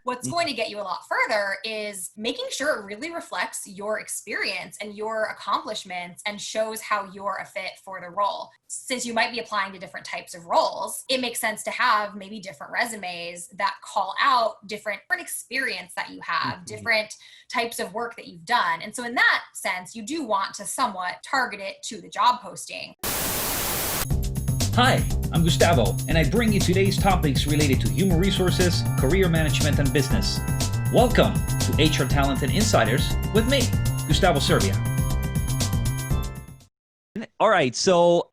What's going to get you a lot further is making sure it really reflects your experience and your accomplishments and shows how you're a fit for the role. Since you might be applying to different types of roles, it makes sense to have maybe different resumes that call out different experience that you have, different types of work that you've done. And so in that sense, you do want to somewhat target it to the job posting. Hi, I'm Gustavo, and I bring you today's topics related to human resources, career management, and business. Welcome to HR Talent and Insiders with me, Gustavo Servia. All right, so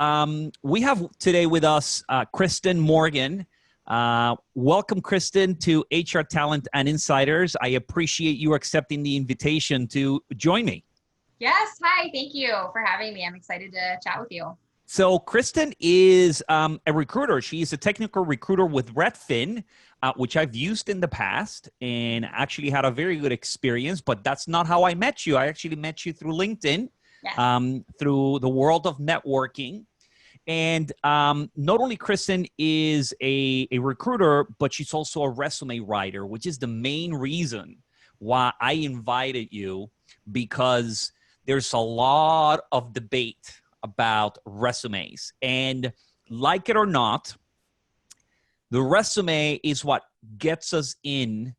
we have today with us Krystin Morgan. Welcome, Krystin, to HR Talent and Insiders. I appreciate you accepting the invitation to join me. Yes, hi, thank you for having me. I'm excited to chat with you. So Krystin is a recruiter. She is a technical recruiter with Redfin, which I've used in the past and actually had a very good experience, but that's not how I met you. I actually met you through LinkedIn, yes. Through the world of networking. And not only Krystin is a recruiter, but she's also a resume writer, which is the main reason why I invited you, because there's a lot of debate about resumes. And like it or not, the resume is what gets us in,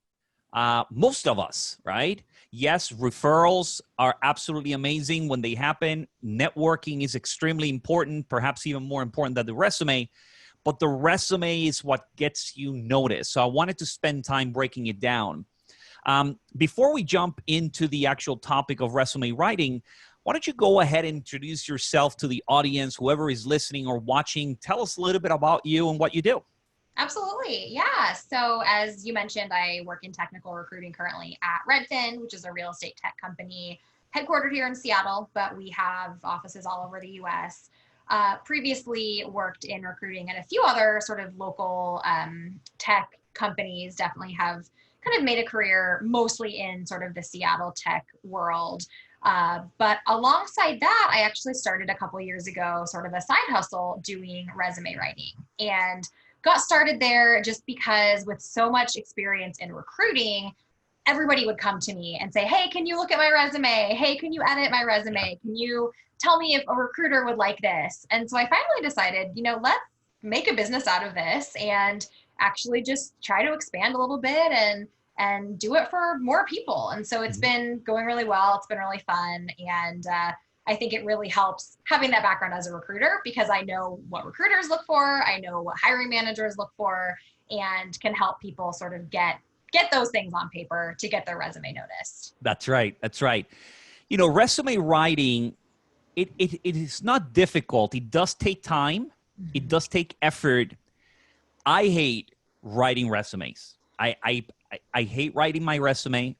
most of us, right? Yes, referrals are absolutely amazing when they happen. Networking is extremely important, perhaps even more important than the resume. But the resume is what gets you noticed. So I wanted to spend time breaking it down. Before we jump into the actual topic of resume writing, why don't you go ahead and introduce yourself to the audience, whoever is listening or watching. Tell us a little bit about you and what you do. Absolutely. Yeah. So as you mentioned, I work in technical recruiting currently at Redfin, which is a real estate tech company headquartered here in Seattle, but we have offices all over the US. Previously worked in recruiting at a few other sort of local tech companies, definitely have kind of made a career mostly in sort of the Seattle tech world. But alongside that, I actually started a couple years ago, sort of a side hustle doing resume writing, and got started there just because with so much experience in recruiting, everybody would come to me and say, hey, can you look at my resume? Hey, can you edit my resume? Can you tell me if a recruiter would like this? And so I finally decided, let's make a business out of this and actually just try to expand a little bit and do it for more people. And so it's been going really well. It's been really fun. And I think it really helps having that background as a recruiter, because I know what recruiters look for. I know what hiring managers look for, and can help people sort of get those things on paper to get their resume noticed. That's right. That's right. Resume writing, it is not difficult. It does take time. It does take effort. I hate writing resumes. I hate writing my resume.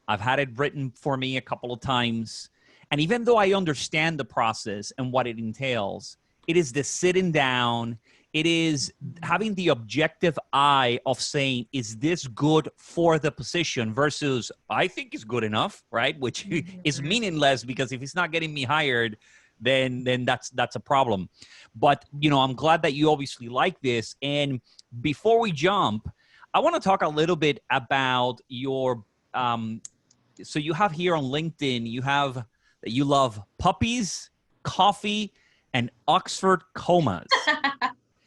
I've had it written for me a couple of times. And even though I understand the process and what it entails, it is the sitting down. It is having the objective eye of saying, is this good for the position versus I think it's good enough, right? Which is meaningless, because if it's not getting me hired, then that's a problem. But, I'm glad that you obviously like this. And before we jump, I want to talk a little bit about your, so you have here on LinkedIn, you have that you love puppies, coffee, and Oxford comas.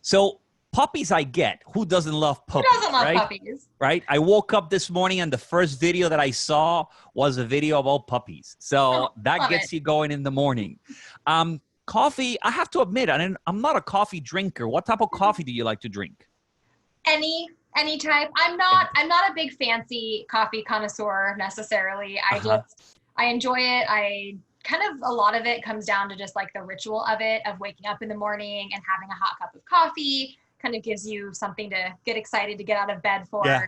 So puppies I get. Who doesn't love puppies? Who doesn't love puppies? Right? I woke up this morning and the first video that I saw was a video about puppies. So that gets you going in the morning. Coffee, I have to admit, I'm not a coffee drinker. What type of coffee do you like to drink? Any type. I'm not a big fancy coffee connoisseur necessarily. I enjoy it. A lot of it comes down to just like the ritual of it, of waking up in the morning and having a hot cup of coffee. Kind of gives you something to get excited to get out of bed for. Yeah.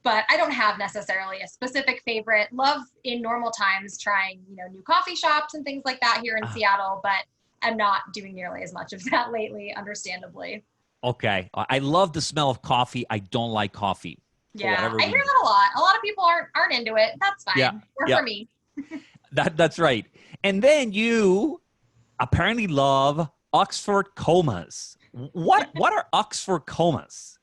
But I don't have necessarily a specific favorite. Love in normal times trying, new coffee shops and things like that here in Seattle, but I'm not doing nearly as much of that lately, understandably. Okay. I love the smell of coffee. I don't like coffee. Yeah, I hear that a lot. A lot of people aren't into it. That's fine. Yeah. For me. That's right. And then you apparently love Oxford comas. What are Oxford comas?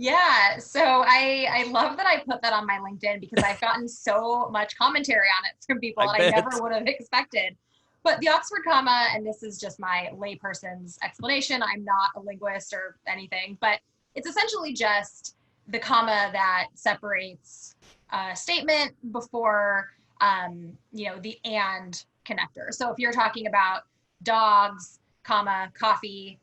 Yeah, so I love that I put that on my LinkedIn because I've gotten so much commentary on it from people I that I bet. never would have expected. But the Oxford comma, and this is just my layperson's explanation, I'm not a linguist or anything, but it's essentially just the comma that separates a statement before, the and connector. So if you're talking about dogs, comma, coffee,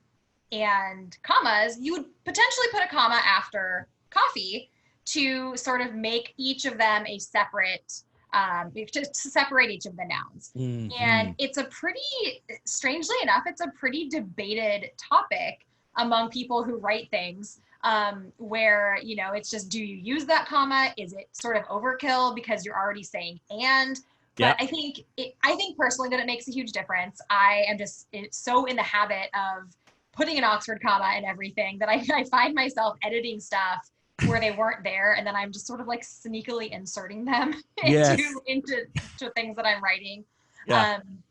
and commas, you would potentially put a comma after coffee to sort of make each of them a separate, to separate each of the nouns. And Hmm. it's a pretty, strangely enough, it's a pretty debated topic among people who write things, where, it's just, do you use that comma? Is it sort of overkill because you're already saying and? But Yeah. I think personally that it makes a huge difference. I am just so in the habit of putting an Oxford comma in everything that I find myself editing stuff where they weren't there, and then I'm just sort of like sneakily inserting them Yes. into things that I'm writing. Yeah. Um,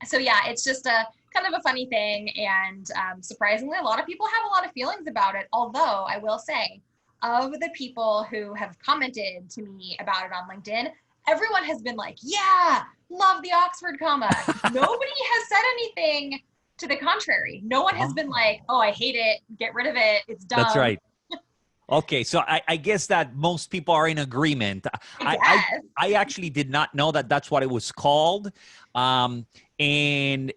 so yeah, it's just a kind of a funny thing, and surprisingly, a lot of people have a lot of feelings about it. Although I will say, of the people who have commented to me about it on LinkedIn, everyone has been like, "Yeah, love the Oxford comma." Nobody has said anything to the contrary. No one has been like, Oh, "Oh, I hate it. Get rid of it. It's that's dumb." right. Okay, so I guess that most people are in agreement. I I, I guess. I actually did not know that that's what it was called, and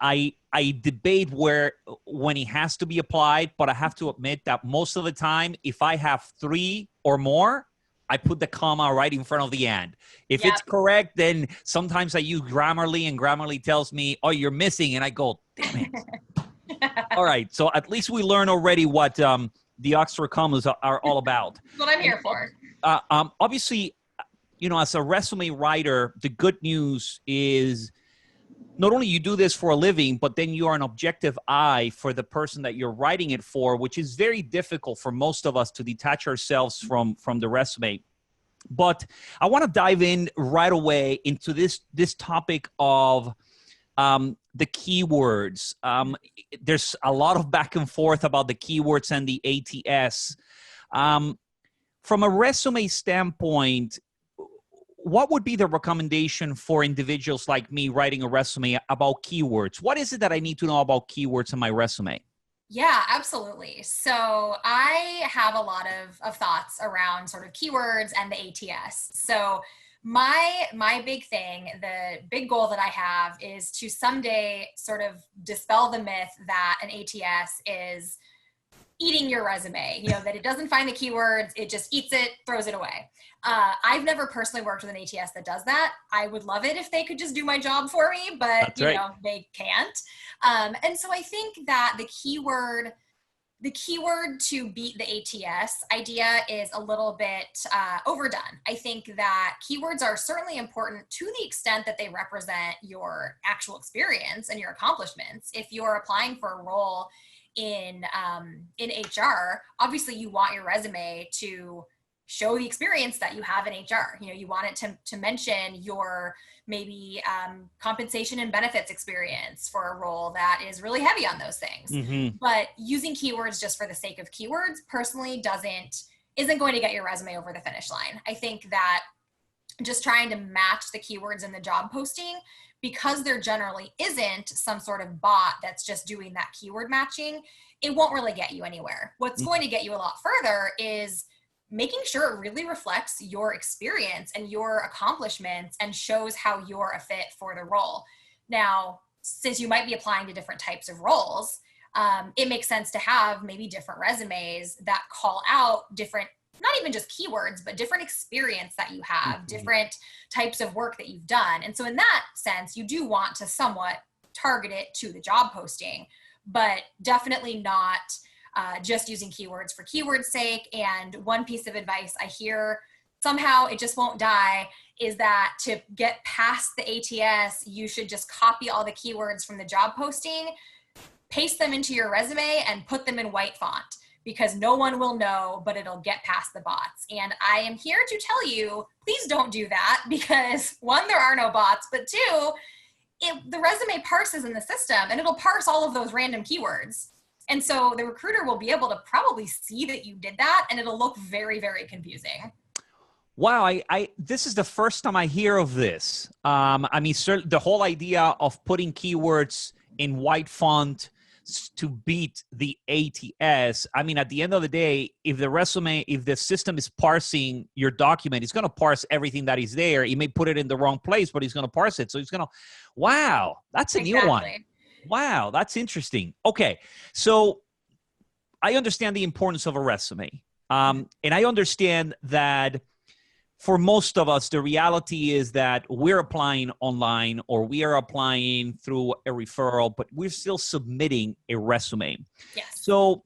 I debate where when it has to be applied, but I have to admit that most of the time, if I have three or more, I put the comma right in front of the and. If it's Yep. correct, then sometimes I use Grammarly, and Grammarly tells me, "Oh, you're missing," and I go, "Damn it." All right, so at least we learn already what the Oxford commas are all about. What I'm And here for. obviously, as a resume writer, the good news is not only you do this for a living, but then you are an objective eye for the person that you're writing it for, which is very difficult for most of us to detach ourselves from the resume. But I want to dive in right away into this topic of the keywords. There's a lot of back and forth about the keywords and the ATS. Um, from a resume standpoint, what would be the recommendation for individuals like me writing a resume about keywords? What is it that I need to know about keywords in my resume? Yeah, absolutely. So I have a lot of thoughts around sort of keywords and the ATS. So my big thing, the big goal that I have is to someday sort of dispel the myth that an ATS is eating your resume, that it doesn't find the keywords, it just eats it, throws it away. I've never personally worked with an ATS that does that. I would love it if they could just do my job for me, but That's right. they can't. And so I think that the keyword to beat the ATS idea is a little bit overdone. I think that keywords are certainly important to the extent that they represent your actual experience and your accomplishments. If you're applying for a role in HR, obviously you want your resume to show the experience that you have in HR. You want it to mention your maybe compensation and benefits experience for a role that is really heavy on those things. Mm-hmm. But using keywords just for the sake of keywords personally isn't going to get your resume over the finish line. I think that just trying to match the keywords in the job posting, because there generally isn't some sort of bot that's just doing that keyword matching, it won't really get you anywhere. What's going to get you a lot further is making sure it really reflects your experience and your accomplishments and shows how you're a fit for the role. Now, since you might be applying to different types of roles, it makes sense to have maybe different resumes that call out different, not even just keywords, but different experience that you have, different types of work that you've done. And so in that sense, you do want to somewhat target it to the job posting, but definitely not just using keywords for keywords' sake. And one piece of advice I hear, somehow it just won't die, is that to get past the ATS, you should just copy all the keywords from the job posting, paste them into your resume, and put them in white font, because no one will know, but it'll get past the bots. And I am here to tell you, please don't do that, because one, there are no bots, but two, the resume parses in the system and it'll parse all of those random keywords. And so the recruiter will be able to probably see that you did that, and it'll look very, very confusing. Wow, this is the first time I hear of this. I mean, the whole idea of putting keywords in white font to beat the ATS. I mean, at the end of the day, if the system is parsing your document, it's going to parse everything that is there. It may put it in the wrong place, but it's going to parse it. So it's going to, wow, that's a new one. Wow, that's interesting. Okay, so I understand the importance of a resume. And I understand that for most of us, the reality is that we're applying online or we are applying through a referral, but we're still submitting a resume. Yes. So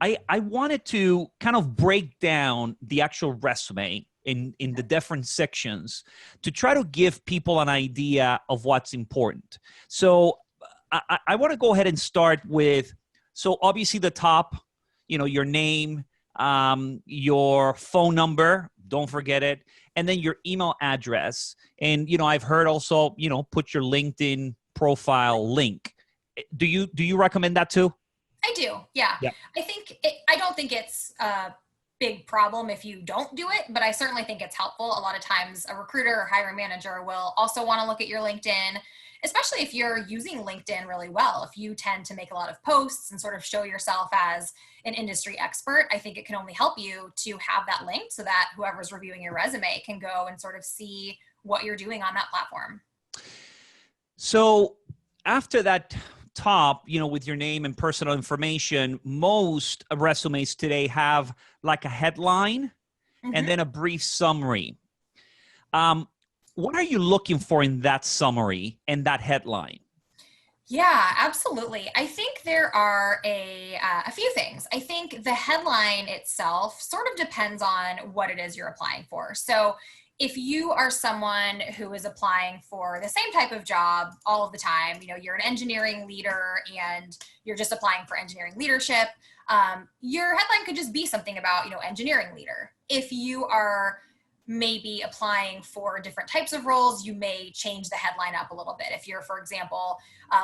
I wanted to kind of break down the actual resume in the different sections to try to give people an idea of what's important. So I want to go ahead and start with, so obviously the top, your name, your phone number, don't forget it, and then your email address. And, I've heard also, put your LinkedIn profile link. Do you recommend that too? I do. Yeah. I don't think it's a big problem if you don't do it, but I certainly think it's helpful. A lot of times a recruiter or hiring manager will also want to look at your LinkedIn, especially if you're using LinkedIn really well. If you tend to make a lot of posts and sort of show yourself as an industry expert, I think it can only help you to have that link so that whoever's reviewing your resume can go and sort of see what you're doing on that platform. So after that top, with your name and personal information, most resumes today have like a headline and then a brief summary. What are you looking for in that summary and that headline? Yeah, absolutely. I think there are a few things. I think the headline itself sort of depends on what it is you're applying for. So if you are someone who is applying for the same type of job all of the time, you're an engineering leader and you're just applying for engineering leadership, your headline could just be something about, engineering leader. If you are maybe applying for different types of roles, you may change the headline up a little bit. If you're, for example,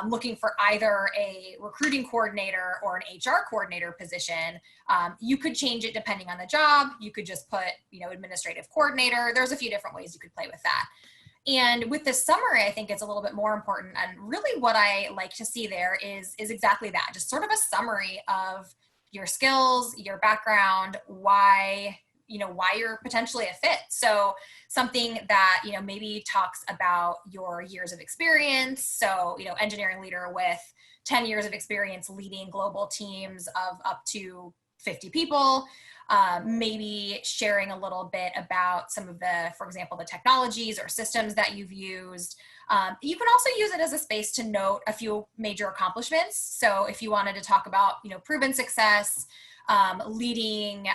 looking for either a recruiting coordinator or an HR coordinator position, you could change it depending on the job. You could just put, administrative coordinator. There's a few different ways you could play with that. And with this summary, I think it's a little bit more important. And really what I like to see there is exactly that, just sort of a summary of your skills, your background, why you're potentially a fit. So something that, maybe talks about your years of experience. So, engineering leader with 10 years of experience leading global teams of up to 50 people, maybe sharing a little bit about some of the, for example, the technologies or systems that you've used. You can also use it as a space to note a few major accomplishments. So if you wanted to talk about, proven success, leading,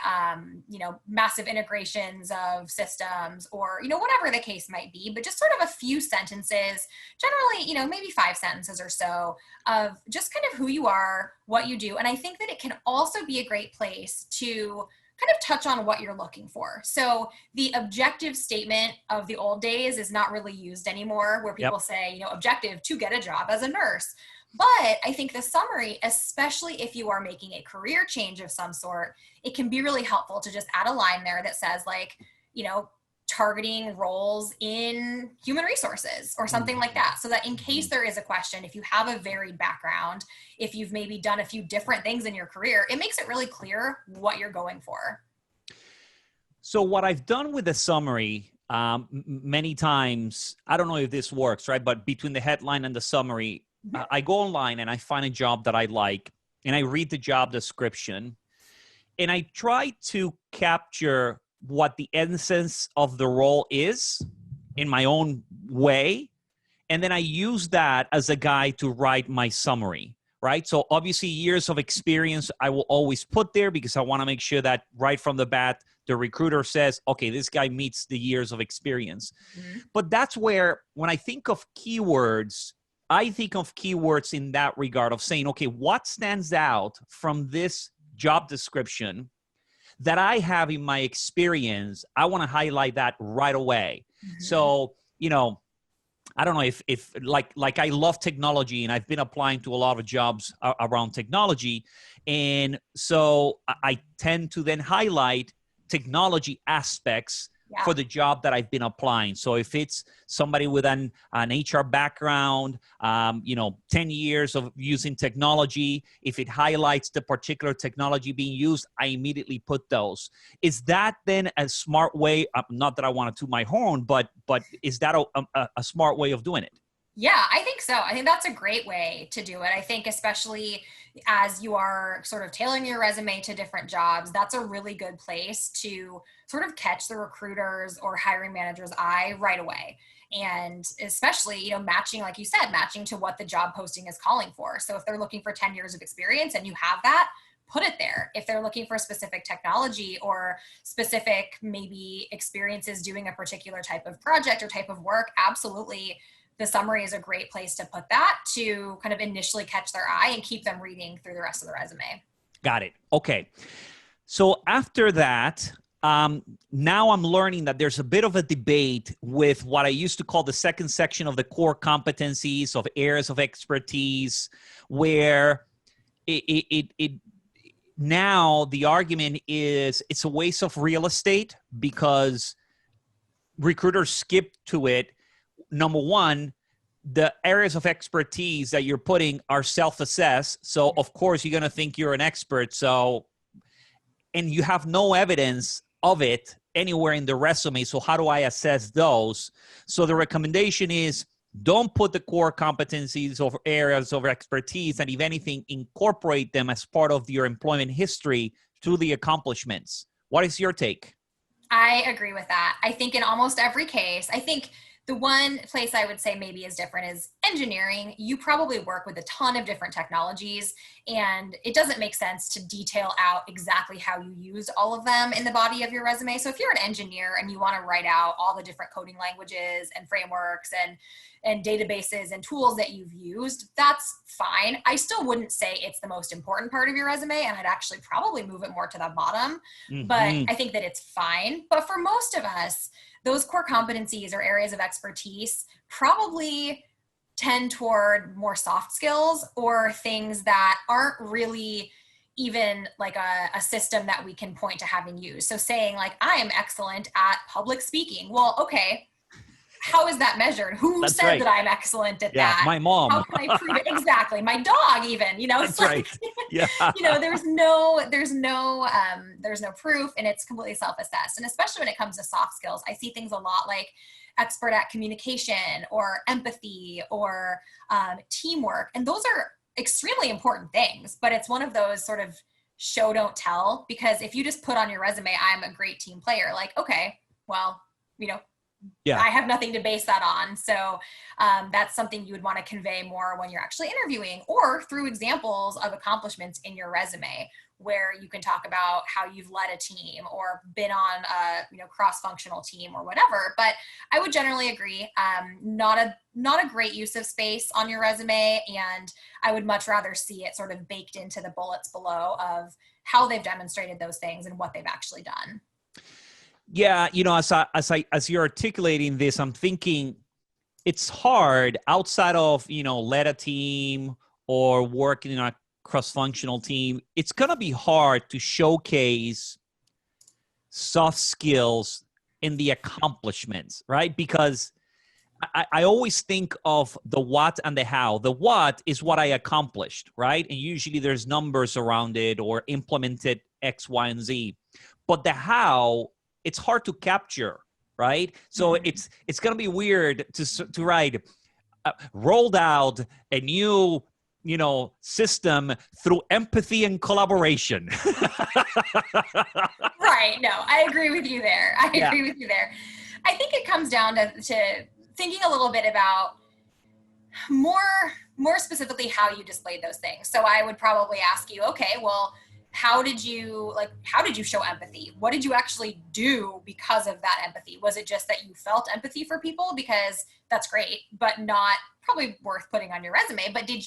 massive integrations of systems or, whatever the case might be, but just sort of a few sentences, generally, maybe 5 sentences or so of just kind of who you are, what you do. And I think that it can also be a great place to kind of touch on what you're looking for. So the objective statement of the old days is not really used anymore, where people say, objective to get a job as a nurse. But I think the summary, especially if you are making a career change of some sort, it can be really helpful to just add a line there that says targeting roles in human resources or something like that. So that in case there is a question, if you have a varied background, if you've maybe done a few different things in your career, it makes it really clear what you're going for. So what I've done with the summary many times, I don't know if this works, right? But between the headline and the summary, I go online and I find a job that I like and I read the job description and I try to capture what the essence of the role is in my own way. And then I use that as a guide to write my summary, right? So obviously years of experience, I will always put there because I want to make sure that right from the bat, the recruiter says, okay, this guy meets the years of experience. But that's where, when I think of keywords, I think of keywords in that regard of saying, okay, what stands out from this job description that I have in my experience? I want to highlight that right away. So, I don't know if like I love technology and I've been applying to a lot of jobs around technology. And so I tend to then highlight technology aspects Yeah. for the job that I've been applying. So if it's somebody with an HR background, 10 years of using technology, if it highlights the particular technology being used, I immediately put those. Is that then a smart way? Not that I want to toot my horn, but is that a smart way of doing it? Yeah, I think so. I think that's a great way to do it. I think especially as you are sort of tailoring your resume to different jobs, that's a really good place to sort of catch the recruiter's or hiring manager's eye right away. And especially, matching, like you said, matching to what the job posting is calling for. So if they're looking for 10 years of experience and you have that, put it there. If they're looking for specific technology or specific maybe experiences doing a particular type of project or type of work, absolutely the summary is a great place to put that to kind of initially catch their eye and keep them reading through the rest of the resume. Got it. Okay. So after that, now I'm learning that there's a bit of a debate with what I used to call the second section of the core competencies of areas of expertise, where it now the argument is it's a waste of real estate because recruiters skip to it. Number one, the areas of expertise that you're putting are self-assessed. So of course you're going to think you're an expert. So, and you have no evidence of it anywhere in the resume. So how do I assess those? So the recommendation is don't put the core competencies or areas of expertise, and if anything, incorporate them as part of your employment history through the accomplishments. What is your take? I agree with that. I think in almost every case, I think the one place I would say maybe is different is engineering. You probably work with a ton of different technologies, and it doesn't make sense to detail out exactly how you used all of them in the body of your resume. So if you're an engineer and you want to write out all the different coding languages and frameworks and databases and tools that you've used, that's fine. I still wouldn't say it's the most important part of your resume, and I'd actually probably move it more to the bottom. But I think that it's fine. But for most of us, those core competencies or areas of expertise probably tend toward more soft skills or things that aren't really even like a system that we can point to having used. So saying like, I am excellent at public speaking. Well, okay, how is that measured? Who That's said right. that I'm excellent at Yeah, that? my mom. How can I prove it? Exactly. My dog even, That's it's like, right. Yeah. there's no proof, and it's completely self-assessed. And especially when it comes to soft skills, I see things a lot like expert at communication or empathy or teamwork. And those are extremely important things, but it's one of those sort of show, don't tell, because if you just put on your resume, I'm a great team player, like, okay, well, Yeah. I have nothing to base that on. So that's something you would want to convey more when you're actually interviewing, or through examples of accomplishments in your resume, where you can talk about how you've led a team or been on a cross-functional team or whatever. But I would generally agree, not a great use of space on your resume, and I would much rather see it sort of baked into the bullets below of how they've demonstrated those things and what they've actually done. Yeah, as you're articulating this, I'm thinking it's hard outside of, led a team or working in a cross-functional team. It's going to be hard to showcase soft skills in the accomplishments, right? Because I always think of the what and the how. The what is what I accomplished, right? And usually there's numbers around it or implemented X, Y, and Z. But the how, it's hard to capture, right? So it's going to be weird to write rolled out a new system through empathy and collaboration. Right. No, I agree with you there. I think it comes down to thinking a little bit about more specifically how you displayed those things. So I would probably ask you, okay, well, how did you show empathy? What did you actually do because of that empathy? Was it just that you felt empathy for people? Because that's great, but not probably worth putting on your resume. But did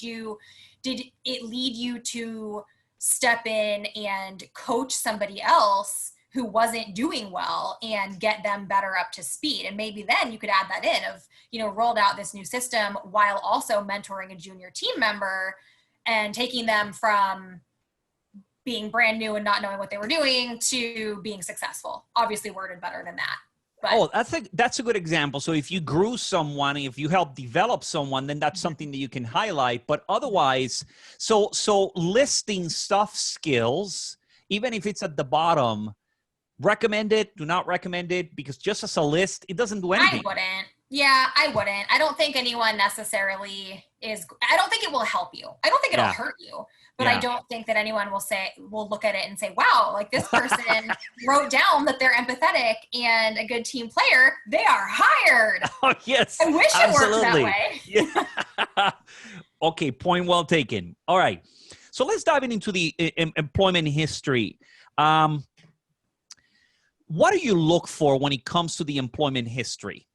it lead you to step in and coach somebody else who wasn't doing well and get them better up to speed. And maybe then you could add that in of, rolled out this new system while also mentoring a junior team member and taking them from being brand new and not knowing what they were doing to being successful. Obviously worded better than that. But that's a good example. So if you grew someone, if you help develop someone, then that's something that you can highlight. But otherwise, so listing soft skills, even if it's at the bottom, recommend it, do not recommend it, because just as a list, it doesn't do anything. I wouldn't. Yeah, I wouldn't. I don't think anyone necessarily I don't think it will help you. I don't think it'll hurt you. But I don't think that anyone will look at it and say, wow, like this person wrote down that they're empathetic and a good team player. They are hired. Oh, yes. I wish absolutely. It worked that way. Okay, point well taken. All right. So let's dive into the employment history. What do you look for when it comes to the employment history?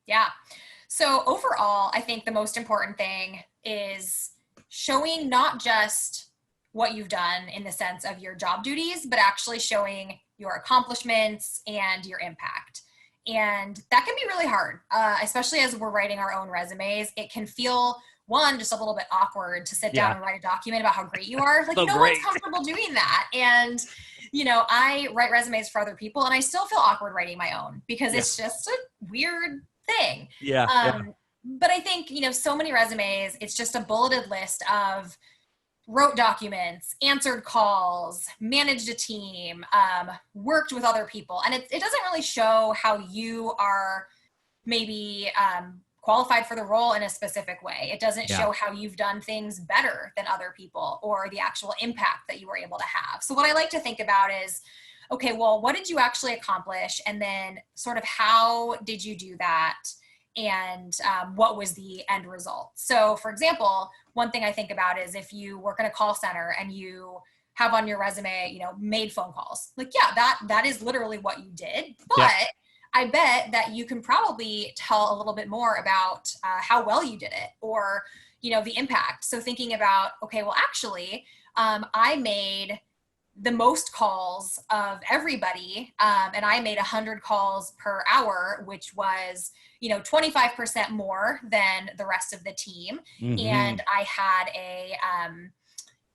Yeah. So overall, I think the most important thing is showing not just what you've done in the sense of your job duties, but actually showing your accomplishments and your impact. And that can be really hard, especially as we're writing our own resumes. It can feel, just a little bit awkward to sit down and write a document about how great you are. Like, no one's comfortable doing that. And, I write resumes for other people and I still feel awkward writing my own because it's just a weird thing. But I think, so many resumes, it's just a bulleted list of wrote documents, answered calls, managed a team, worked with other people. And it doesn't really show how you are maybe qualified for the role in a specific way. It doesn't show how you've done things better than other people or the actual impact that you were able to have. So what I like to think about is, okay, well, what did you actually accomplish? And then sort of how did you do that? And what was the end result? So for example, one thing I think about is if you work in a call center and you have on your resume, made phone calls, like, that is literally what you did. But I bet that you can probably tell a little bit more about how well you did it or, the impact. So thinking about, okay, well, actually, I made the most calls of everybody. And I made 100 calls per hour, which was, 25% more than the rest of the team. Mm-hmm. And I had a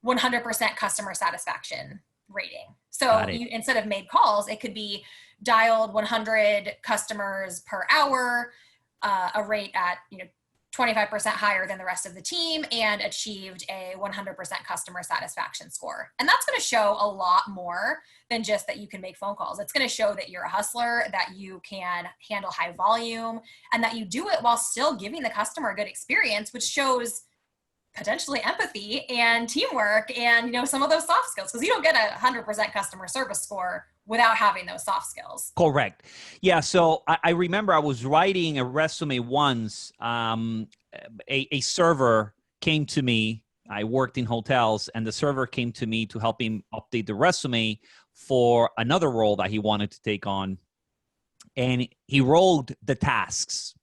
100% customer satisfaction rating. So instead of made calls, it could be dialed 100 customers per hour, a rate at, 25% higher than the rest of the team, and achieved a 100% customer satisfaction score. And that's going to show a lot more than just that you can make phone calls. It's going to show that you're a hustler, that you can handle high volume, and that you do it while still giving the customer a good experience, which shows potentially empathy and teamwork and, some of those soft skills, because you don't get a 100% customer service score without having those soft skills. Correct. Yeah. So I remember I was writing a resume once. A server came to me. I worked in hotels, and the server came to me to help him update the resume for another role that he wanted to take on. And he wrote the tasks.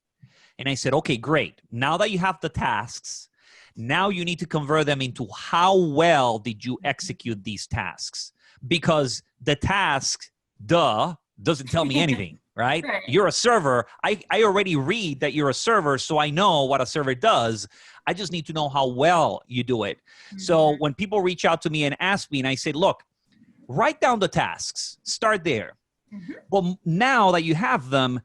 And I said, okay, great. Now that you have the tasks, now you need to convert them into how well did you execute these tasks? Because the task, doesn't tell me anything, right? You're a server. I already read that you're a server, so I know what a server does. I just need to know how well you do it. Mm-hmm. So when people reach out to me and ask me, and I say, look, write down the tasks. Start there. Mm-hmm. But now that you have them,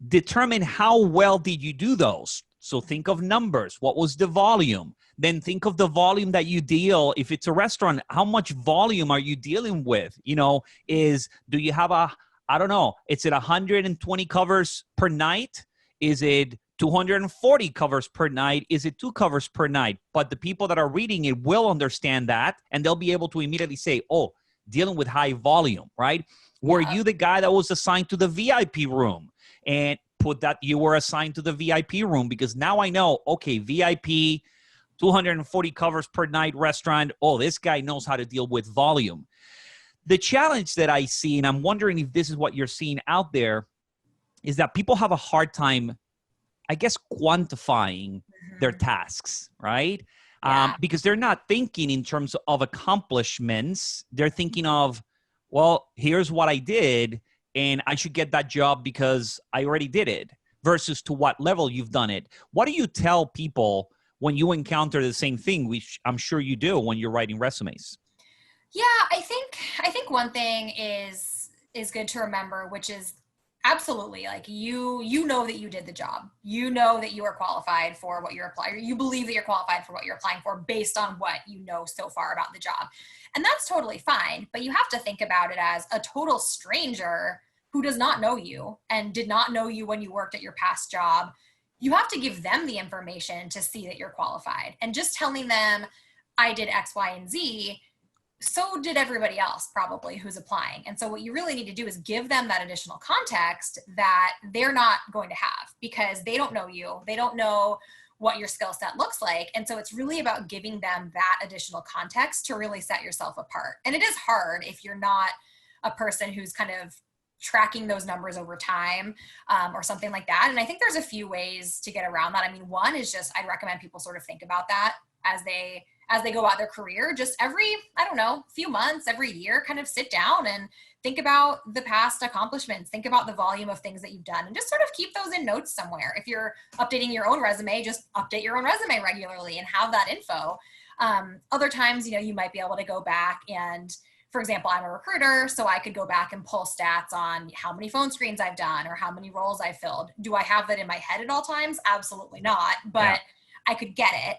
determine how well did you do those. So think of numbers. What was the volume? Then think of the volume that you deal. If it's a restaurant, how much volume are you dealing with? Do you have is it 120 covers per night? Is it 240 covers per night? Is it 2 covers per night? But the people that are reading it will understand that, and they'll be able to immediately say, oh, dealing with high volume, right? Were you the guy that was assigned to the VIP room? And put that you were assigned to the VIP room, because now I know, okay, VIP, 240 covers per night restaurant. Oh, this guy knows how to deal with volume. The challenge that I see, and I'm wondering if this is what you're seeing out there, is that people have a hard time, I guess, quantifying their tasks, right? Because they're not thinking in terms of accomplishments. They're thinking of well, here's what I did, and I should get that job because I already did it, versus to what level you've done it. What do you tell people when you encounter the same thing, which I'm sure you do when you're writing resumes? Yeah, I think one thing is good to remember, which is absolutely like you know that you did the job. You know that you are qualified for what you're applying. You believe that you're qualified for what you're applying for based on what you know so far about the job. And that's totally fine, but you have to think about it as a total stranger who does not know you and did not know you when you worked at your past job. You have to give them the information to see that you're qualified. And just telling them I did X, Y, and Z, so did everybody else probably who's applying. And so what you really need to do is give them that additional context that they're not going to have, because they don't know you. They don't know what your skill set looks like. And so it's really about giving them that additional context to really set yourself apart. And it is hard if you're not a person who's kind of tracking those numbers over time, or something like that. And I think there's a few ways to get around that. I mean, one is just, I recommend people sort of think about that as they go about their career, just every, I don't know, few months, every year, kind of sit down and think about the past accomplishments, think about the volume of things that you've done, and just sort of keep those in notes somewhere. If you're updating your own resume, just update your own resume regularly and have that info. Other times, you might be able to go back and, for example, I'm a recruiter, so I could go back and pull stats on how many phone screens I've done or how many roles I've filled. Do I have that in my head at all times? Absolutely not, but I could get it.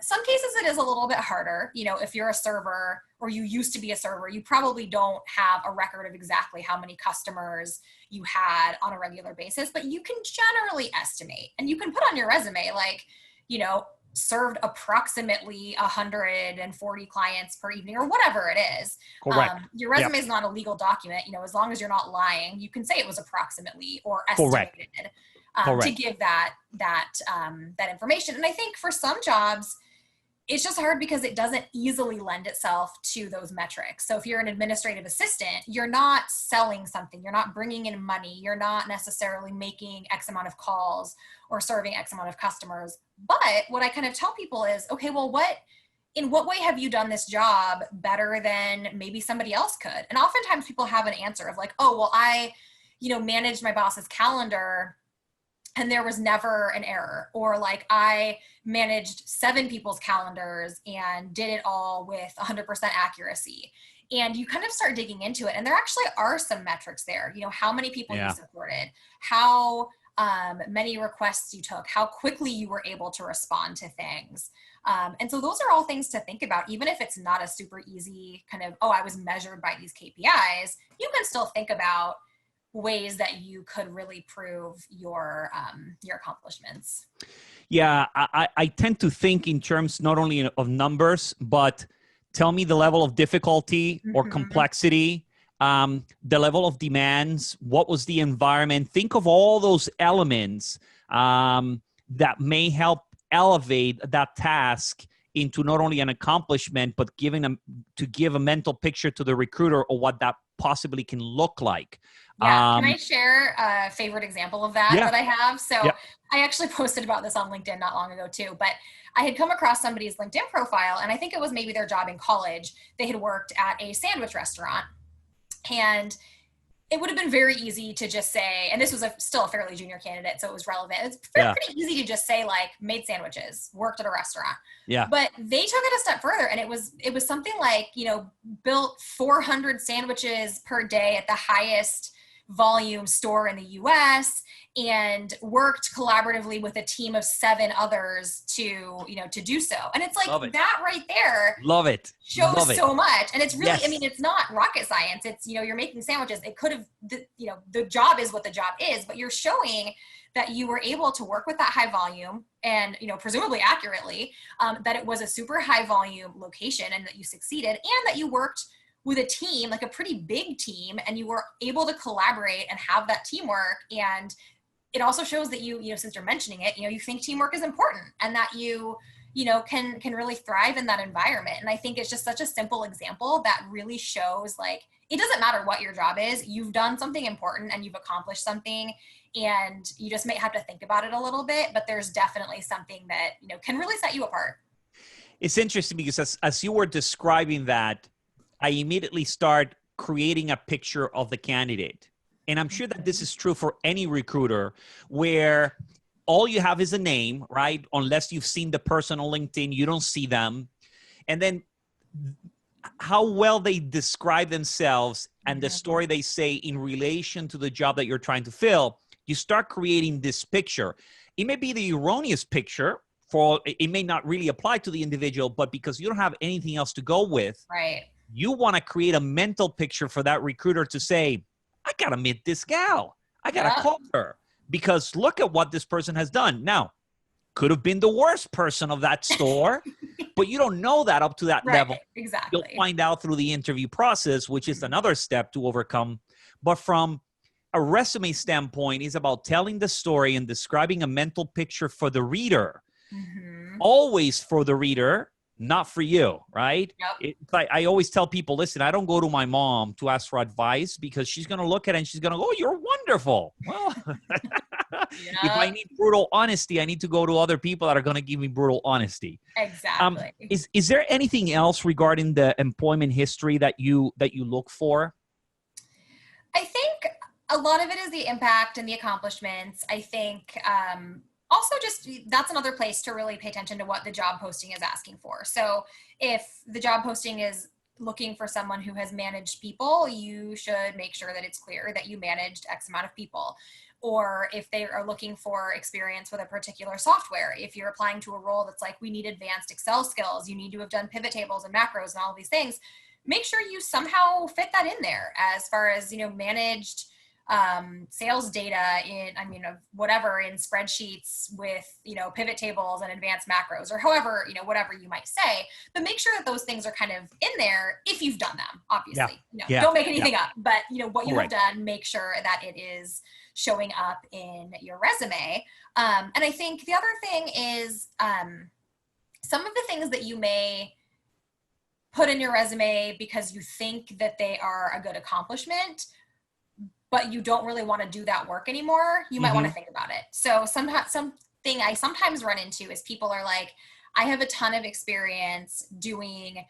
Some cases it is a little bit harder. If you're a server or you used to be a server, you probably don't have a record of exactly how many customers you had on a regular basis, but you can generally estimate, and you can put on your resume, like, served approximately 140 clients per evening or whatever it is. Correct. Your resume is not a legal document. As long as you're not lying, you can say it was approximately or estimated. Correct. To give that information. And I think for some jobs, it's just hard because it doesn't easily lend itself to those metrics. So if you're an administrative assistant, you're not selling something, you're not bringing in money, you're not necessarily making X amount of calls or serving X amount of customers. But what I kind of tell people is, okay, well, in what way have you done this job better than maybe somebody else could? And oftentimes people have an answer of like, oh, well, I, managed my boss's calendar and there was never an error, or like I managed 7 people's calendars and did it all with 100% accuracy. And you kind of start digging into it, and there actually are some metrics there. How many people you supported, how many requests you took, how quickly you were able to respond to things. And so those are all things to think about, even if it's not a super easy kind of, I was measured by these KPIs, you can still think about ways that you could really prove your accomplishments. Yeah, I tend to think in terms not only of numbers, but tell me the level of difficulty or complexity, the level of demands, what was the environment. Think of all those elements that may help elevate that task into not only an accomplishment, but give a mental picture to the recruiter of what that possibly can look like. Yeah. Can I share a favorite example of that I have? So I actually posted about this on LinkedIn not long ago too, but I had come across somebody's LinkedIn profile, and I think it was maybe their job in college. They had worked at a sandwich restaurant, and it would have been very easy to just say, and this was still a fairly junior candidate, so it was relevant. It's pretty easy to just say like made sandwiches, worked at a restaurant. Yeah. But they took it a step further, and it was something like, built 400 sandwiches per day at the highest volume store in the US, and worked collaboratively with a team of 7 others to do so. And it's like that right there. Love it. Shows so much. And it's really, I mean, it's not rocket science. It's, you're making sandwiches. It could have, the job is what the job is, but you're showing that you were able to work with that high volume and, presumably accurately, that it was a super high volume location and that you succeeded, and that you worked with a team, like a pretty big team, and you were able to collaborate and have that teamwork. And it also shows that you since you're mentioning it, you think teamwork is important, and that you can really thrive in that environment. And I think it's just such a simple example that really shows like, it doesn't matter what your job is, you've done something important and you've accomplished something, and you just may have to think about it a little bit, but there's definitely something that, can really set you apart. It's interesting because as you were describing that, I immediately start creating a picture of the candidate. And I'm sure that this is true for any recruiter, where all you have is a name, right? Unless you've seen the person on LinkedIn, you don't see them. And then how well they describe themselves and the story they say in relation to the job that you're trying to fill, you start creating this picture. It may be the erroneous picture, it may not really apply to the individual, but because you don't have anything else to go with, right, you want to create a mental picture for that recruiter to say, I got to meet this gal. I got to call her because look at what this person has done. Now, could have been the worst person of that store, but you don't know that up to that level. Exactly. You'll find out through the interview process, which is another step to overcome. But from a resume standpoint, is about telling the story and describing a mental picture for the reader. Always for the reader, not for you, right? It's like I always tell people, listen, I don't go to my mom to ask for advice because she's going to look at it and she's going to go, oh, you're wonderful. Well, if I need brutal honesty, I need to go to other people that are going to give me brutal honesty. Exactly. Is there anything else regarding the employment history that you look for? I think a lot of it is the impact and the accomplishments. I think also just that's another place to really pay attention to what the job posting is asking for. So if the job posting is looking for someone who has managed people, you should make sure that it's clear that you managed X amount of people. Or if they are looking for experience with a particular software, if you're applying to a role that's like, we need advanced Excel skills, you need to have done pivot tables and macros and all these things, make sure you somehow fit that in there as far as, managed sales data of whatever in spreadsheets with, pivot tables and advanced macros or however, whatever you might say, but make sure that those things are kind of in there if you've done them, obviously. Don't make anything up, but what you have done, make sure that it is showing up in your resume. And I think the other thing is some of the things that you may put in your resume because you think that they are a good accomplishment, but you don't really want to do that work anymore, you might want to think about it. So something I sometimes run into is people are like, I have a ton of experience doing,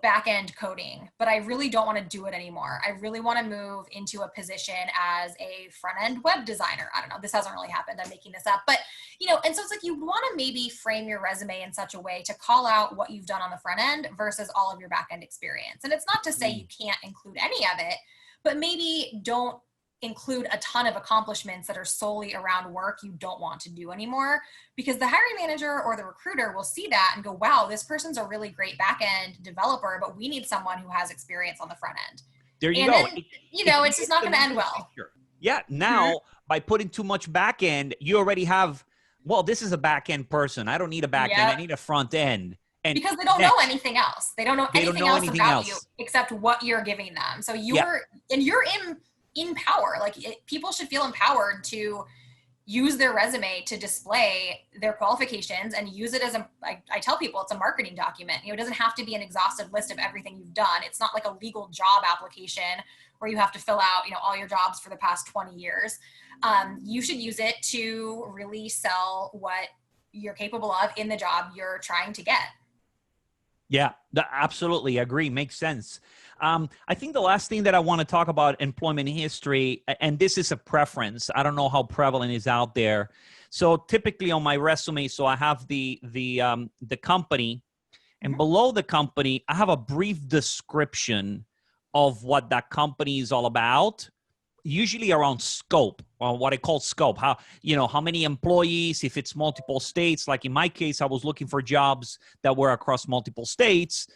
back-end coding, but I really don't want to do it anymore. I really want to move into a position as a front-end web designer. I don't know, this hasn't really happened, I'm making this up, but, and so it's like you want to maybe frame your resume in such a way to call out what you've done on the front end versus all of your back-end experience. And it's not to say you can't include any of it, but maybe don't include a ton of accomplishments that are solely around work you don't want to do anymore, because the hiring manager or the recruiter will see that and go, wow, this person's a really great back-end developer, but we need someone who has experience on the front end. There you go. Then, it's just not going to end well. Yeah. Now, by putting too much back-end, you already have, well, this is a back-end person. I don't need a back-end. I need a front end. And because they don't know anything else. They don't know anything else about you except what you're giving them. So you're in power. Like people should feel empowered to use their resume to display their qualifications and use it as I tell people it's a marketing document. It doesn't have to be an exhaustive list of everything you've done. It's not like a legal job application where you have to fill out, all your jobs for the past 20 years. You should use it to really sell what you're capable of in the job you're trying to get. Yeah, absolutely agree. Makes sense. I think the last thing that I want to talk about employment history, and this is a preference. I don't know how prevalent it is out there. So typically on my resume, so I have the company, and below the company, I have a brief description of what that company is all about. Usually around scope, or what I call scope, how many employees, if it's multiple states, like in my case, I was looking for jobs that were across multiple states.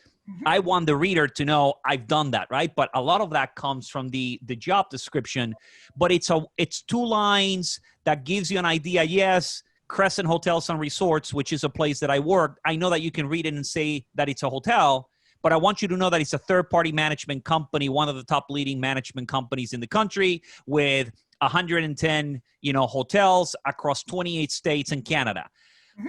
I want the reader to know I've done that, right? But a lot of that comes from the job description, but it's 2 lines that gives you an idea. Yes, Crescent Hotels and Resorts, which is a place that I work. I know that you can read it and say that it's a hotel, but I want you to know that it's a third-party management company, one of the top leading management companies in the country with 110, hotels across 28 states and Canada.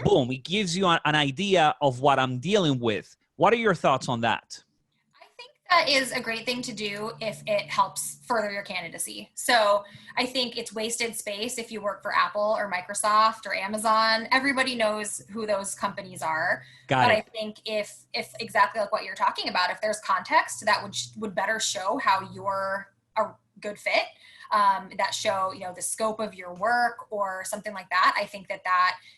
Boom, it gives you an idea of what I'm dealing with. What are your thoughts on that? I think That is a great thing to do if it helps further your candidacy. So I think it's wasted space if you work for Apple or Microsoft or Amazon. Everybody knows who those companies are. Got But it. I think if exactly like what you're talking about, if there's context that would better show how you're a good fit, that show, the scope of your work or something like that, I think that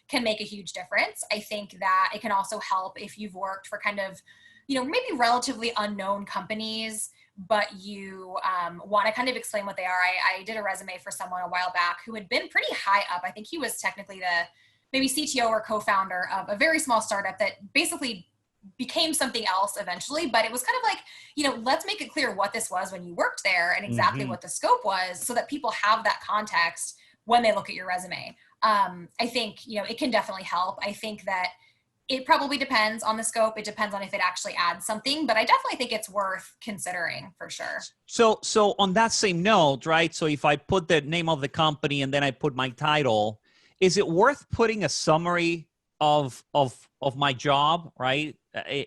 can make a huge difference. I think that it can also help if you've worked for kind of, maybe relatively unknown companies, but you want to kind of explain what they are. I did a resume for someone a while back who had been pretty high up. I think he was technically the maybe CTO or co-founder of a very small startup that basically became something else eventually, but it was kind of like, let's make it clear what this was when you worked there and exactly what the scope was so that people have that context when they look at your resume. I think, it can definitely help. I think that it probably depends on the scope. It depends on if it actually adds something, but I definitely think it's worth considering for sure. So on that same note, right? So if I put the name of the company and then I put my title, is it worth putting a summary of my job, right?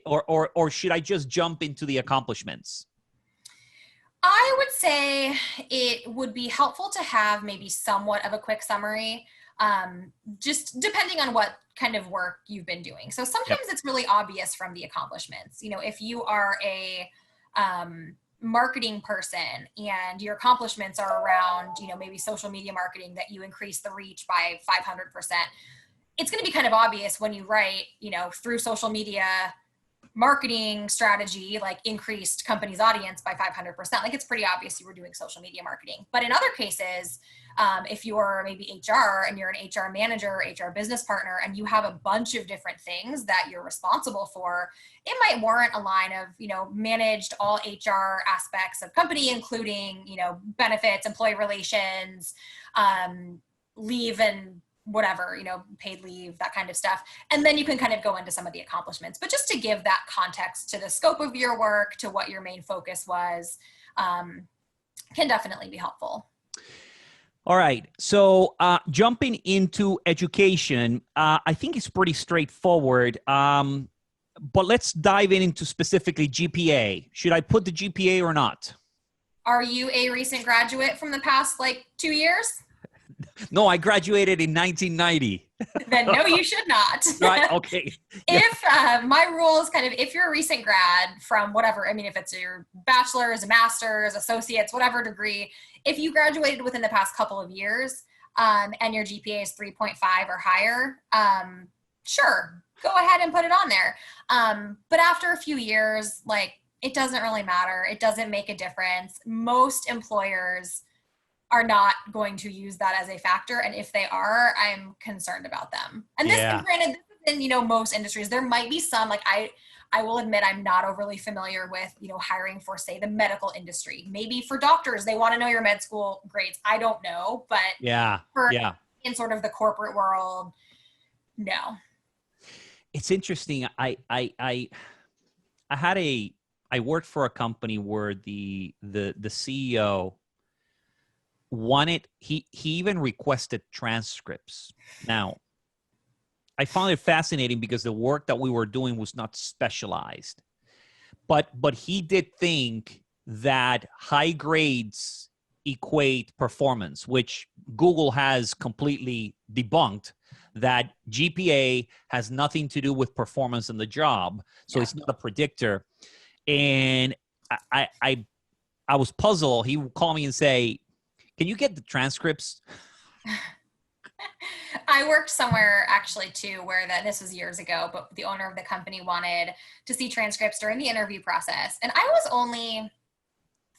Or should I just jump into the accomplishments? I would say it would be helpful to have maybe somewhat of a quick summary, just depending on what kind of work you've been doing. So sometimes it's really obvious from the accomplishments. If you are a marketing person and your accomplishments are around, maybe social media marketing, that you increase the reach by 500%, it's going to be kind of obvious when you write, through social media marketing strategy, like increased company's audience by 500%. Like it's pretty obvious you were doing social media marketing. But in other cases, if you're maybe HR and you're an HR manager or HR business partner and you have a bunch of different things that you're responsible for, it might warrant a line of, managed all HR aspects of company, including, benefits, employee relations, leave and whatever, paid leave, that kind of stuff. And then you can kind of go into some of the accomplishments, but just to give that context to the scope of your work, to what your main focus was, can definitely be helpful. All right. So jumping into education, I think it's pretty straightforward. But let's dive into specifically GPA. Should I put the GPA or not? Are you a recent graduate from the past 2 years? No, I graduated in 1990. Then no, you should not. Right. Okay. If my rule is kind of, if you're a recent grad from whatever, I mean, if it's your bachelor's, a master's, associates, whatever degree, if you graduated within the past couple of years and your GPA is 3.5 or higher, sure, go ahead and put it on there. But after a few years, it doesn't really matter. It doesn't make a difference. Most employers are not going to use that as a factor. And if they are, I'm concerned about them. And and granted, this is in, most industries. There might be some, I will admit I'm not overly familiar with, hiring for, say, the medical industry. Maybe for doctors, they want to know your med school grades. I don't know. But in sort of the corporate world, no. It's interesting. I worked for a company where the CEO he even requested transcripts. Now, I found it fascinating because the work that we were doing was not specialized, but he did think that high grades equate performance, which Google has completely debunked. That GPA has nothing to do with performance in the job, so it's not a predictor. And I was puzzled. He would call me and say, "Can you get the transcripts?" I worked somewhere actually too where this was years ago, but the owner of the company wanted to see transcripts during the interview process. And I was only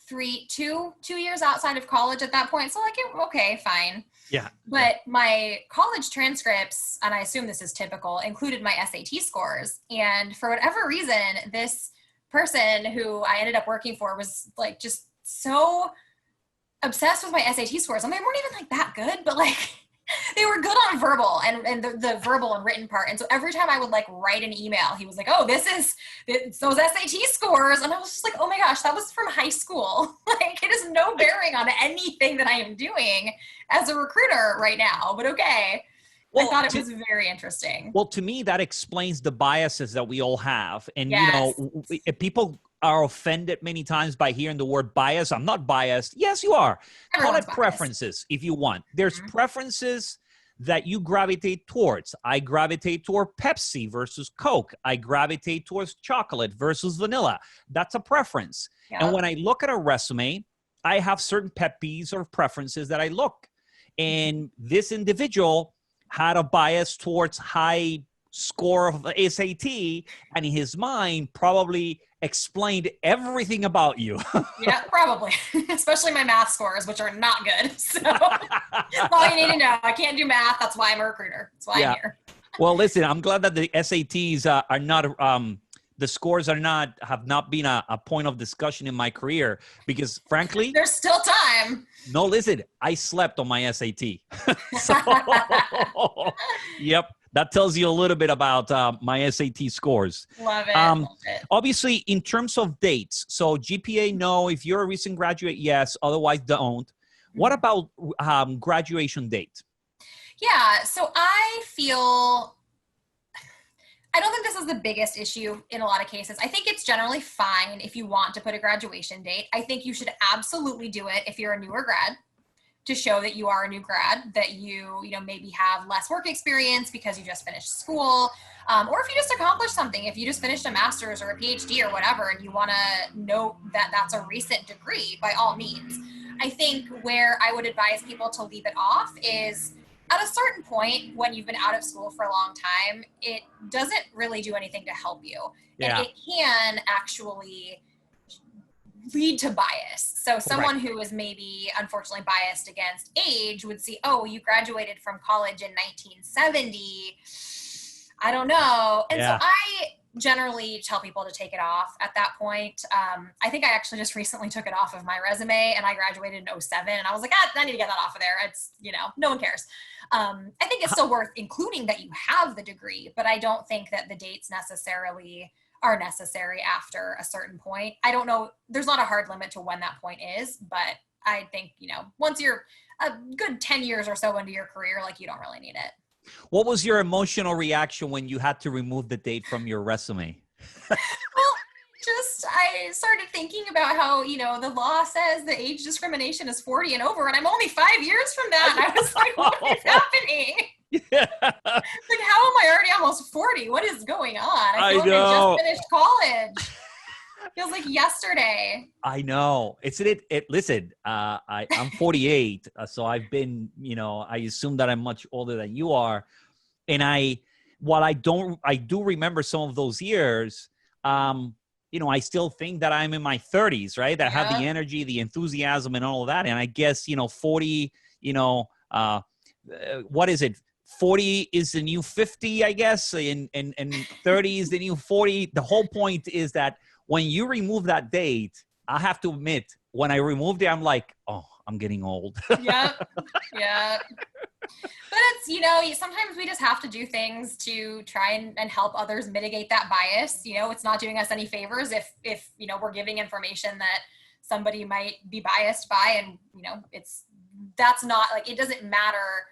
2 years outside of college at that point. So okay, fine. Yeah. But my college transcripts, and I assume this is typical, included my SAT scores. And for whatever reason, this person who I ended up working for was just so obsessed with my SAT scores. I mean, they weren't even that good, but they were good on verbal and the verbal and written part. And so every time I would write an email, he was like, "Oh, it's those SAT scores." And I was just like, "Oh my gosh, that was from high school." It has no bearing on anything that I am doing as a recruiter right now, but okay. Well, I thought it was very interesting. Well, to me, that explains the biases that we all have. And, yes. People are offended many times by hearing the word bias. I'm not biased. Yes, you are. Everyone's Call it biased. preferences if you want. There's preferences that you gravitate towards. I gravitate toward Pepsi versus Coke. I gravitate towards chocolate versus vanilla. That's a preference. Yeah. And when I look at a resume, I have certain pet peeves or preferences that I look. And this individual had a bias towards high score of SAT, and in his mind probably explained everything about you. Yeah, probably. Especially my math scores, which are not good. So that's all you need to know. I can't do math. That's why I'm a recruiter. That's why I'm here. Well, listen, I'm glad that the SATs are not, the scores have not been a point of discussion in my career, because frankly, there's still time. No, listen, I slept on my SAT. So, yep. That tells you a little bit about my SAT scores. Love it. Love it. Obviously, in terms of dates, so GPA, no. If you're a recent graduate, yes. Otherwise, don't. What about graduation date? Yeah, so I don't think this is the biggest issue in a lot of cases. I think it's generally fine if you want to put a graduation date. I think you should absolutely do it if you're a newer grad, to show that you are a new grad, that you maybe have less work experience because you just finished school, or if you just accomplished something, if you just finished a master's or a PhD or whatever, and you want to note that that's a recent degree, by all means. I think where I would advise people to leave it off is at a certain point when you've been out of school for a long time, it doesn't really do anything to help you. Yeah. And it can actually lead to bias. So someone who is maybe unfortunately biased against age would see, oh, you graduated from college in 1970. I don't know. And so I generally tell people to take it off at that point. I think I actually just recently took it off of my resume, and I graduated in 2007, and I was like, I need to get that off of there. It's, no one cares. I think it's still worth including that you have the degree, but I don't think that the dates necessarily are necessary after a certain point. I don't know. There's not a hard limit to when that point is, but I think, once you're a good 10 years or so into your career, like, you don't really need it. What was your emotional reaction when you had to remove the date from your resume? Well, I started thinking about how, the law says that age discrimination is 40 and over, and I'm only 5 years from that. And I was like, what is happening? Yeah. Like, how am I already almost 40? What is going on? I feel like I just finished college. Feels like yesterday. I know. Listen, I'm 48, so I've been, I assume that I'm much older than you are. And I do remember some of those years, I still think that I'm in my 30s, right? That I have the energy, the enthusiasm, and all of that. And I guess, 40, what is it? 40 is the new 50, I guess, and 30 is the new 40. The whole point is that when you remove that date, I have to admit, when I removed it, I'm like, oh, I'm getting old. Yeah. But it's, sometimes we just have to do things to try and help others mitigate that bias. It's not doing us any favors if we're giving information that somebody might be biased by, and, that's not, like, it doesn't matter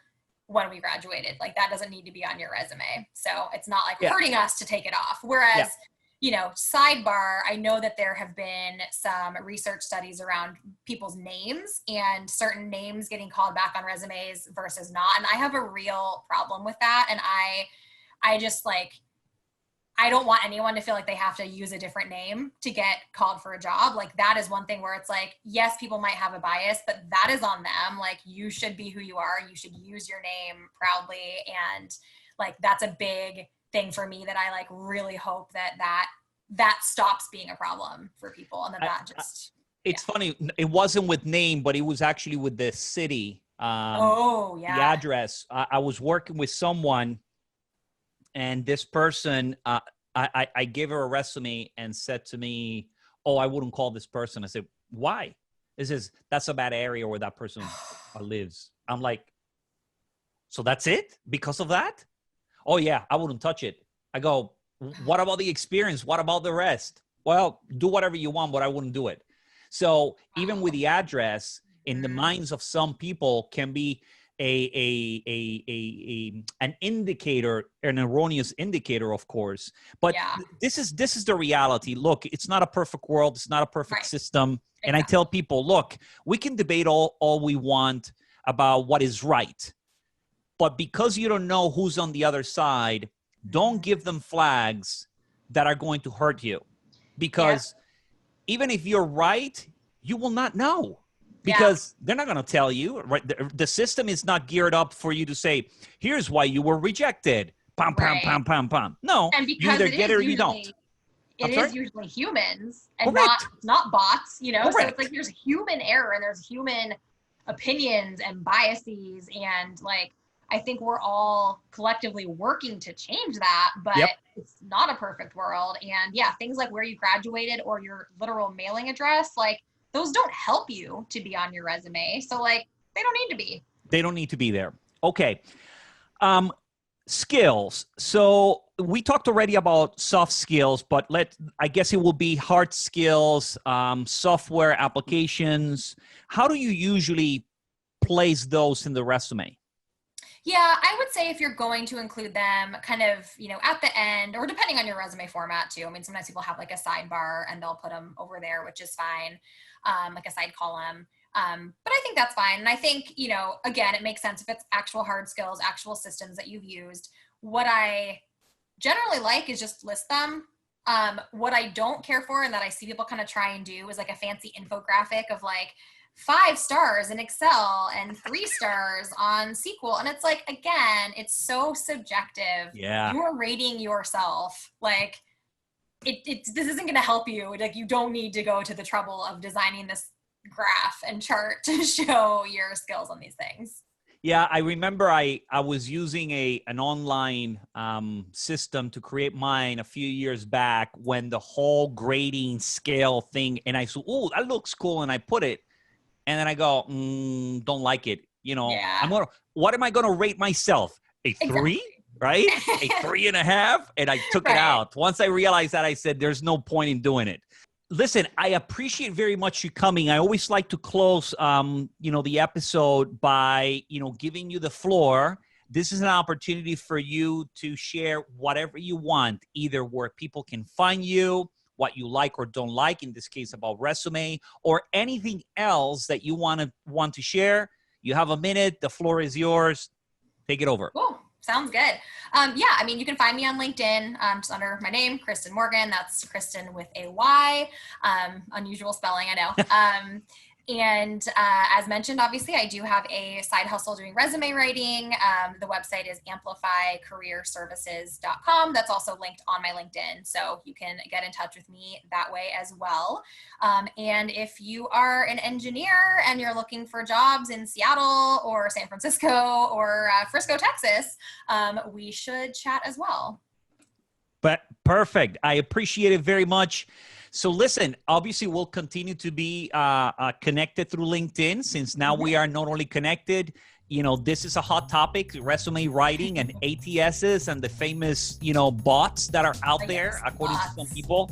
when we graduated. Like, that doesn't need to be on your resume. So it's not like hurting us to take it off. Whereas, sidebar, I know that there have been some research studies around people's names and certain names getting called back on resumes versus not. And I have a real problem with that. And I just, like, I don't want anyone to feel like they have to use a different name to get called for a job. Like, that is one thing where it's like, yes, people might have a bias, but that is on them. Like, you should be who you are. You should use your name proudly. And, like, that's a big thing for me that I, like, really hope that stops being a problem for people. And it's funny. It wasn't with name, but it was actually with the city. The address. I was working with someone, and this person, I gave her a resume and said to me, oh, I wouldn't call this person. I said, why? This is, that's a bad area where that person lives. I'm like, so that's it? Because of that? Oh yeah, I wouldn't touch it. I go, what about the experience? What about the rest? Well, do whatever you want, but I wouldn't do it. So even with the address, in the minds of some people, can be an indicator, an erroneous indicator, of course. But Yeah. this is the reality. Look, it's not a perfect world. It's not a perfect Right. system. And I tell people, look, we can debate all we want about what is right. But because you don't know who's on the other side, don't give them flags that are going to hurt you. Because even if you're right, you will not know. Because they're not going to tell you, right? The system is not geared up for you to say, here's why you were rejected. Pam, pam, pam, pam, pam. No, and you either get it or you don't. It is usually humans and Correct. not bots, you know? Correct. So it's like there's human error and there's human opinions and biases. And like, I think we're all collectively working to change that, but it's not a perfect world. And yeah, things like where you graduated or your literal mailing address, like, those don't help you to be on your resume. So like, they don't need to be. They don't need to be there. Okay. Skills. So we talked already about soft skills, but I guess it will be hard skills, software applications. How do you usually place those in the resume? Yeah, I would say if you're going to include them kind of, you know, at the end, or depending on your resume format too. I mean, sometimes people have like a sidebar and they'll put them over there, which is fine, like a side column. But I think that's fine. And I think, you know, again, it makes sense if it's actual hard skills, actual systems that you've used. What I generally like is just list them. What I don't care for and that I see people kind of try and do is like a fancy infographic of like 5 stars in Excel and 3 stars on SQL. And it's like, again, it's so subjective. Yeah. You're rating yourself. Like this isn't going to help you. Like you don't need to go to the trouble of designing this graph and chart to show your skills on these things. Yeah, I remember I was using an online system to create mine a few years back when the whole grading scale thing, and I said, oh, that looks cool, and I put it, and then I go, don't like it. You know, what am I going to rate myself? A 3, right? A 3.5, and I took it out. Once I realized that, I said, there's no point in doing it. Listen, I appreciate very much you coming. I always like to close, the episode by, giving you the floor. This is an opportunity for you to share whatever you want, either where people can find you, what you like or don't like, in this case about resume, or anything else that you want to share. You have a minute. The floor is yours. Take it over. Cool. Sounds good. I mean, you can find me on LinkedIn, just under my name, Krystin Morgan. That's Krystin with a Y. Unusual spelling, I know. And as mentioned, obviously, I do have a side hustle doing resume writing. The website is amplifycareerservices.com. That's also linked on my LinkedIn, so you can get in touch with me that way as well. And if you are an engineer and you're looking for jobs in Seattle or San Francisco or Frisco, Texas, we should chat as well. But perfect. I appreciate it very much. So listen, obviously we'll continue to be connected through LinkedIn, since now we are not only connected, this is a hot topic, resume writing and ATSs and the famous, bots that are out there, according to some people.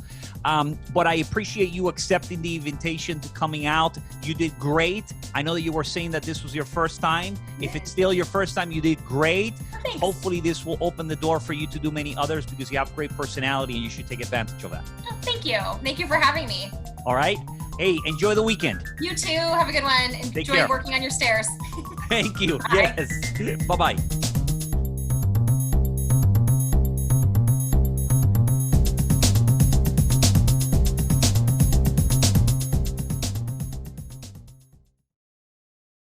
But I appreciate you accepting the invitation to coming out. You did great. I know that you were saying that this was your first time. If it's still your first time, you did great. Thanks. Hopefully this will open the door for you to do many others, because you have great personality and you should take advantage of that. Oh, thank you. Thank you for having me. All right. Hey, enjoy the weekend. You too. Have a good one. Enjoy working on your stairs. Thank you. Bye. Yes. Bye-bye.